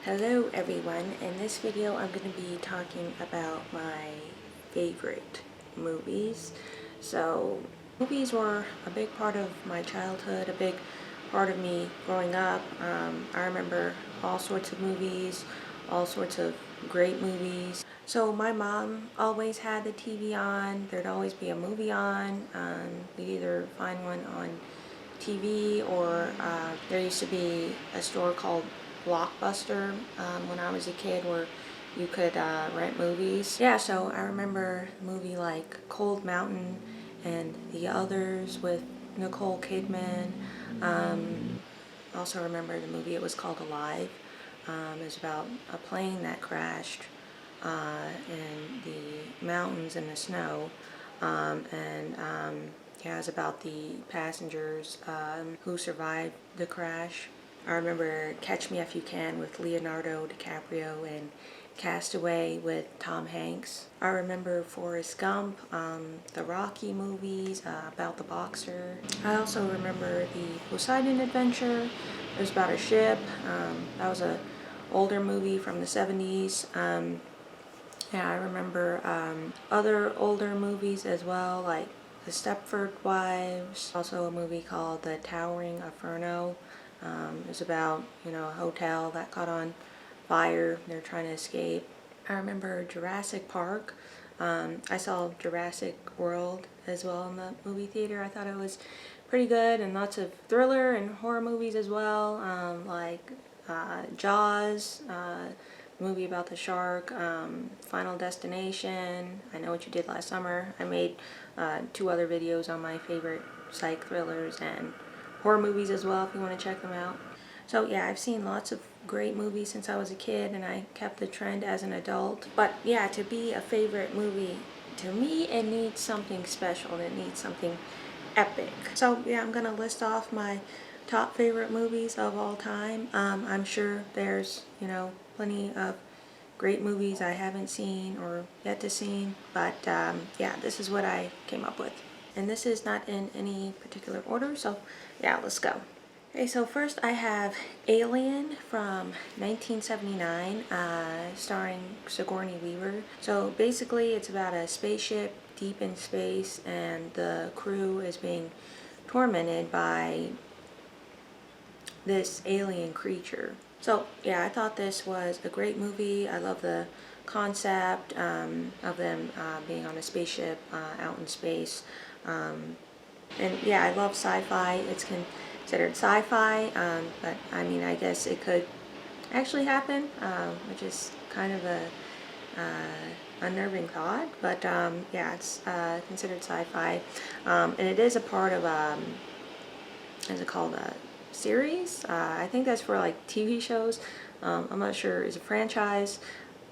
Hello everyone, in this video I'm going to be talking about my favorite movies. So movies were a big part of my childhood, a big part of me growing up. I remember all sorts of movies, all sorts of great movies. So my mom always had the TV on, there'd always be a movie on. We'd either find one on TV or there used to be a store called Blockbuster when I was a kid where you could rent movies. Yeah, so I remember a movie like Cold Mountain and The Others with Nicole Kidman. Also remember the movie, it was called Alive. It was about a plane that crashed in the mountains in the snow. Yeah, it's about the passengers who survived the crash. I remember Catch Me If You Can with Leonardo DiCaprio and Castaway with Tom Hanks. I remember Forrest Gump, the Rocky movies about the boxer. I also remember the Poseidon Adventure. It was about a ship. That was an older movie from the 70s. Yeah, I remember other older movies as well, like The Stepford Wives. Also a movie called The Towering Inferno. It was about, a hotel that caught on fire. They're trying to escape. I remember Jurassic Park. I saw Jurassic World as well in the movie theater. I thought it was pretty good, and lots of thriller and horror movies as well, like Jaws, movie about the shark, Final Destination, I Know What You Did Last Summer. I made 2 other videos on my favorite psych thrillers and horror movies as well if you want to check them out. So yeah, I've seen lots of great movies since I was a kid, and I kept the trend as an adult. But yeah, to be a favorite movie, to me it needs something special and it needs something epic. So yeah, I'm gonna list off my top favorite movies of all time. I'm sure there's, plenty of great movies I haven't seen or yet to see, but yeah, this is what I came up with. And this is not in any particular order, so yeah, let's go. Okay, so first I have Alien from 1979, starring Sigourney Weaver. So basically it's about a spaceship deep in space, and the crew is being tormented by this alien creature. So yeah, I thought this was a great movie. I love the concept of them being on a spaceship out in space. And yeah, I love sci-fi. It's considered sci-fi, but I mean, I guess it could actually happen, which is kind of a unnerving thought. But yeah, it's considered sci-fi, and it is a part of is it called a series? I think that's for like TV shows. I'm not sure. It's a franchise.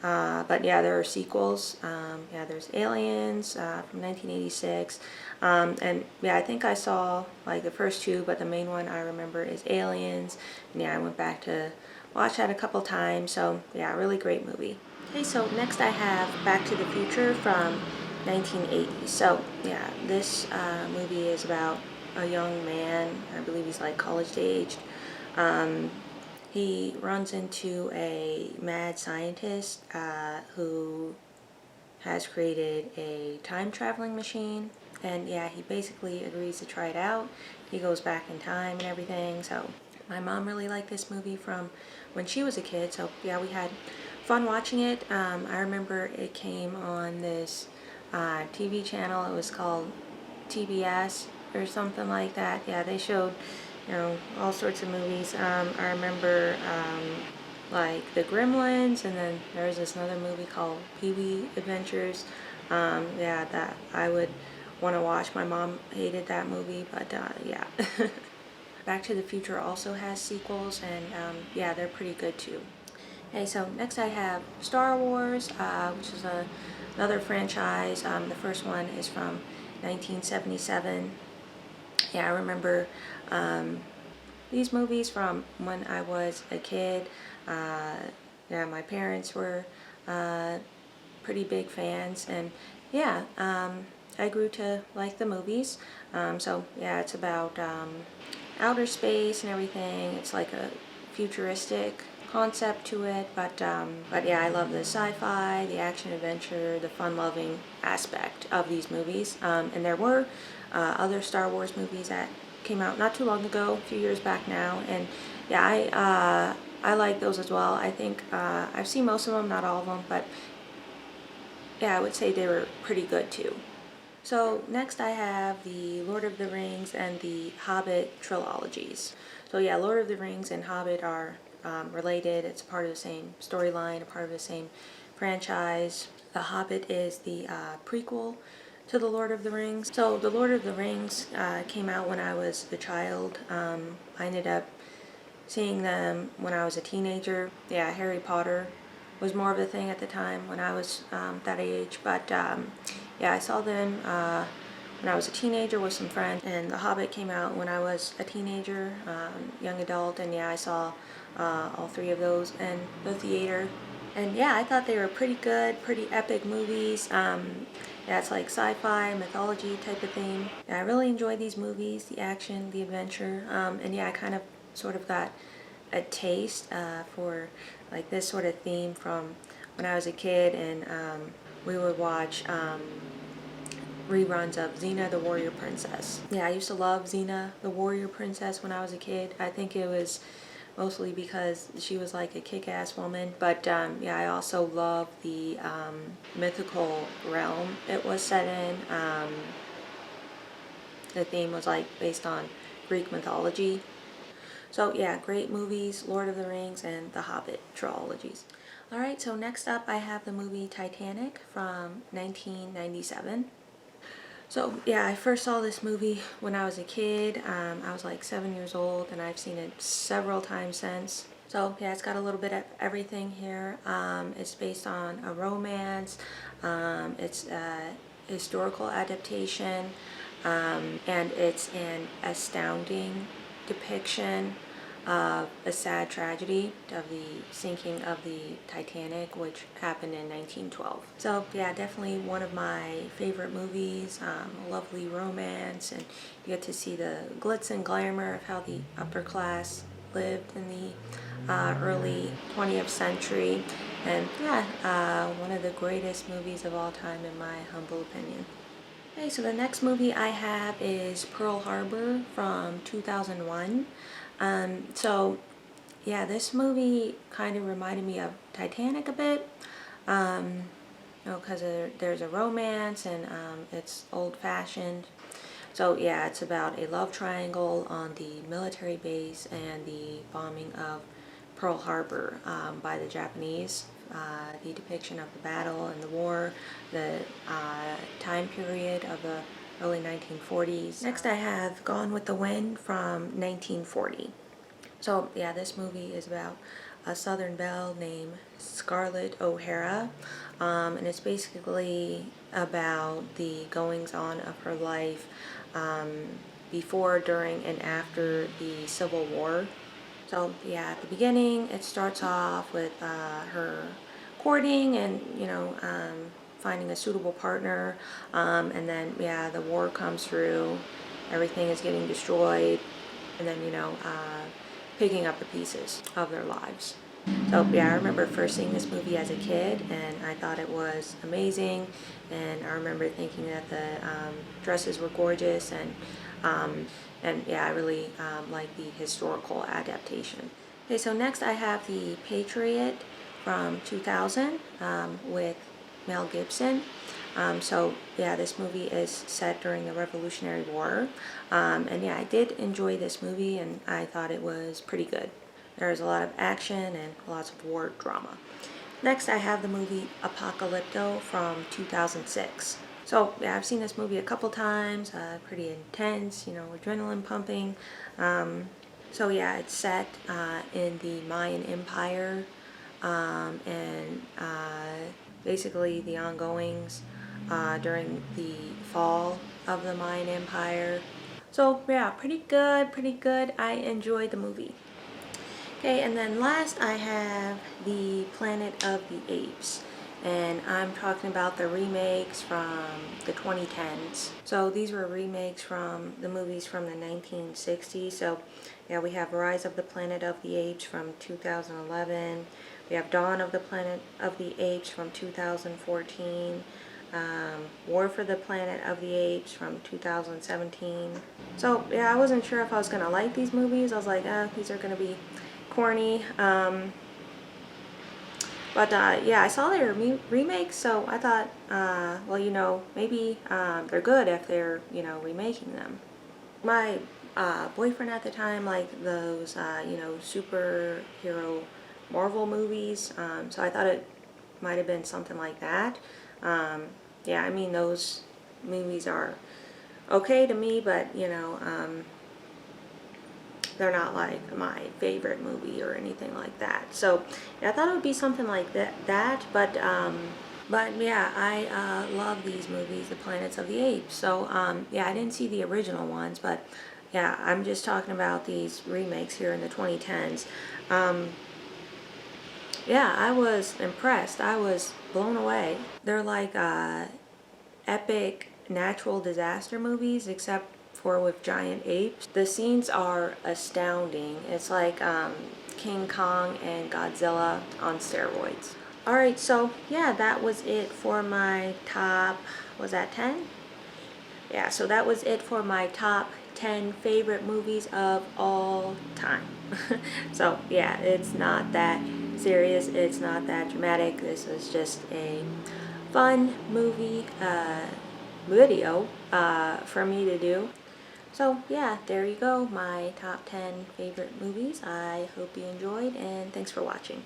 But yeah, there are sequels. Yeah, there's Aliens from 1986. And yeah, I think I saw like the first 2, but the main one I remember is Aliens. And yeah, I went back to watch that a couple times. So yeah, really great movie. Okay, so next I have Back to the Future from 1980. So yeah, this movie is about a young man. I believe he's like college aged. He runs into a mad scientist who has created a time-traveling machine, and yeah, he basically agrees to try it out. He goes back in time and everything. So my mom really liked this movie from when she was a kid, so yeah, we had fun watching it. I remember it came on this TV channel. It was called TBS or something like that. Yeah, they showed all sorts of movies. I remember like the Gremlins, and then there was this another movie called Pee-wee Adventures. Yeah, that I would want to watch. My mom hated that movie, but yeah. Back to the Future also has sequels, and yeah, they're pretty good too. Okay, so next I have Star Wars, which is another franchise. The first one is from 1977. Yeah, I remember these movies from when I was a kid. Yeah, my parents were pretty big fans, and yeah, I grew to like the movies. So yeah, it's about outer space and everything. It's like a futuristic concept to it, but yeah, I love the sci-fi, the action adventure, the fun-loving aspect of these movies. And there were other Star Wars movies that came out not too long ago, a few years back now, and yeah, I like those as well. I think I've seen most of them, not all of them, but yeah, I would say they were pretty good too. So next I have the Lord of the Rings and the Hobbit trilogies. So yeah, Lord of the Rings and Hobbit are related. It's part of the same storyline, a part of the same franchise. The Hobbit is the prequel to the Lord of the Rings. So the Lord of the Rings came out when I was a child. I ended up seeing them when I was a teenager. Yeah, Harry Potter was more of a thing at the time when I was that age, but yeah, I saw them when I was a teenager with some friends, and The Hobbit came out when I was a teenager, young adult, and yeah, I saw all three of those in the theater. And yeah, I thought they were pretty good, pretty epic movies. Yeah, it's like sci-fi, mythology type of thing. Yeah, I really enjoyed these movies, the action, the adventure, and yeah, I kind of sort of got a taste for like this sort of theme from when I was a kid, and we would watch reruns of Xena the Warrior Princess. Yeah, I used to love Xena the Warrior Princess when I was a kid. I think it was mostly because she was like a kick-ass woman, but yeah, I also love the mythical realm it was set in. The theme was like based on Greek mythology. So yeah, great movies, Lord of the Rings and The Hobbit trilogies. Alright, so next up I have the movie Titanic from 1997. So yeah, I first saw this movie when I was a kid. I was like 7 years old, and I've seen it several times since. So yeah, it's got a little bit of everything here. It's based on a romance. It's a historical adaptation. And it's an astounding depiction of a sad tragedy of the sinking of the Titanic, which happened in 1912. So yeah, definitely one of my favorite movies. A lovely romance, and you get to see the glitz and glamour of how the upper class lived in the early 20th century. And yeah, one of the greatest movies of all time in my humble opinion. Okay, so the next movie I have is Pearl Harbor from 2001. So yeah, this movie kind of reminded me of Titanic a bit, because there's a romance, and it's old-fashioned. So yeah, it's about a love triangle on the military base and the bombing of Pearl Harbor by the Japanese. The depiction of the battle and the war, the time period of the early 1940s. Next I have Gone with the Wind from 1940. So yeah, this movie is about a Southern belle named Scarlett O'Hara, and it's basically about the goings-on of her life before, during, and after the Civil War. So yeah, at the beginning it starts off with her courting and, you know, finding a suitable partner, and then yeah, the war comes through, everything is getting destroyed, and then, you know, picking up the pieces of their lives. So yeah, I remember first seeing this movie as a kid, and I thought it was amazing, and I remember thinking that the dresses were gorgeous, and yeah, I really like the historical adaptation. Okay, so next I have the Patriot from 2000 with Mel Gibson. So yeah, this movie is set during the Revolutionary War, and yeah, I did enjoy this movie, and I thought it was pretty good. There's a lot of action and lots of war drama. Next I have the movie Apocalypto from 2006. So yeah, I've seen this movie a couple times, pretty intense, you know, adrenaline pumping. So yeah, it's set in the Mayan Empire, and basically the ongoings during the fall of the Mayan Empire. So yeah, pretty good, pretty good. I enjoyed the movie. Okay, and then last I have the Planet of the Apes. and I'm talking about the remakes from the 2010s. So these were remakes from the movies from the 1960s. So yeah, we have Rise of the Planet of the Apes from 2011. We have Dawn of the Planet of the Apes from 2014. War for the Planet of the Apes from 2017. So yeah, I wasn't sure if I was gonna like these movies. I was like, these are gonna be corny. But yeah, I saw their remakes, so I thought, well, you know, maybe they're good if they're, you know, remaking them. My boyfriend at the time liked those, you know, superhero Marvel movies, so I thought it might have been something like that. Yeah, I mean, those movies are okay to me, but, you know, they're not like my favorite movie or anything like that. So yeah, I thought it would be something like that, but yeah, I love these movies, the Planets of the Apes. So yeah, I didn't see the original ones, but yeah, I'm just talking about these remakes here in the 2010s. Yeah, I was impressed. I was blown away. They're like epic natural disaster movies, except for with giant apes. The scenes are astounding. It's like King Kong and Godzilla on steroids. Alright, so yeah, that was it for my top, was that 10? Yeah, so that was it for my top 10 favorite movies of all time. So yeah, it's not that serious, it's not that dramatic. This is just a fun movie video for me to do. So yeah, there you go, my top 10 favorite movies. I hope you enjoyed, and thanks for watching.